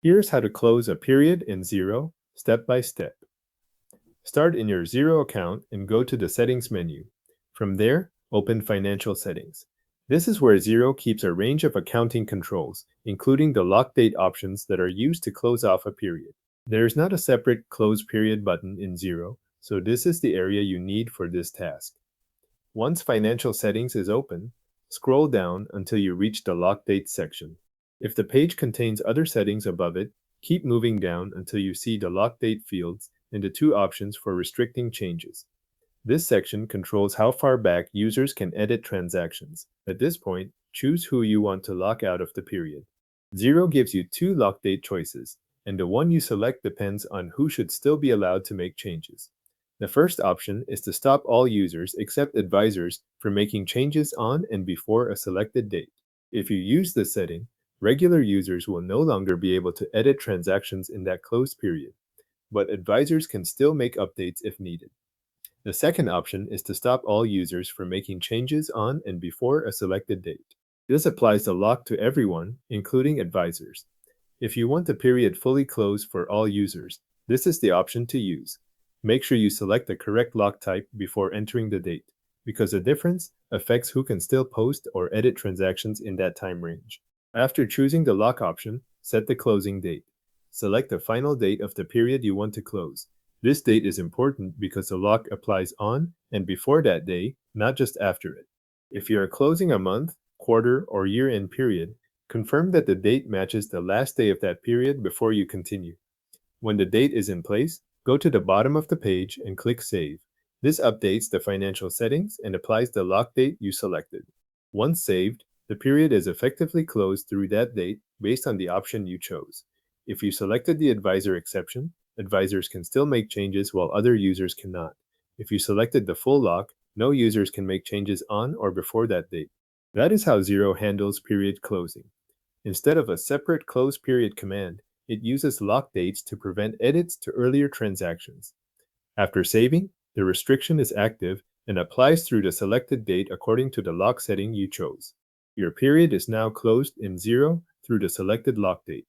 Here's how to close a period in Xero, step by step. Start in your Xero account and go to the Settings menu. From there, open Financial Settings. This is where Xero keeps a range of accounting controls, including the lock date options that are used to close off a period. There is not a separate Close Period button in Xero, so this is the area you need for this task. Once Financial Settings is open, scroll down until you reach the Lock Date section. If the page contains other settings above it, keep moving down until you see the Lock Date fields and the two options for restricting changes. This section controls how far back users can edit transactions. At this point, choose who you want to lock out of the period. Xero gives you two lock date choices, and the one you select depends on who should still be allowed to make changes. The first option is to stop all users except advisors from making changes on and before a selected date. If you use this setting, regular users will no longer be able to edit transactions in that closed period, but advisors can still make updates if needed. The second option is to stop all users from making changes on and before a selected date. This applies the lock to everyone, including advisors. If you want the period fully closed for all users, this is the option to use. Make sure you select the correct lock type before entering the date, because the difference affects who can still post or edit transactions in that time range. After choosing the lock option, set the closing date. Select the final date of the period you want to close. This date is important because the lock applies on and before that day, not just after it. If you are closing a month, quarter, or year-end period, confirm that the date matches the last day of that period before you continue. When the date is in place, go to the bottom of the page and click Save. This updates the financial settings and applies the lock date you selected. Once saved, the period is effectively closed through that date based on the option you chose. If you selected the advisor exception, advisors can still make changes while other users cannot. If you selected the full lock, no users can make changes on or before that date. That is how Xero handles period closing. Instead of a separate close period command, it uses lock dates to prevent edits to earlier transactions. After saving, the restriction is active and applies through the selected date according to the lock setting you chose. Your period is now closed in Xero through the selected lock date.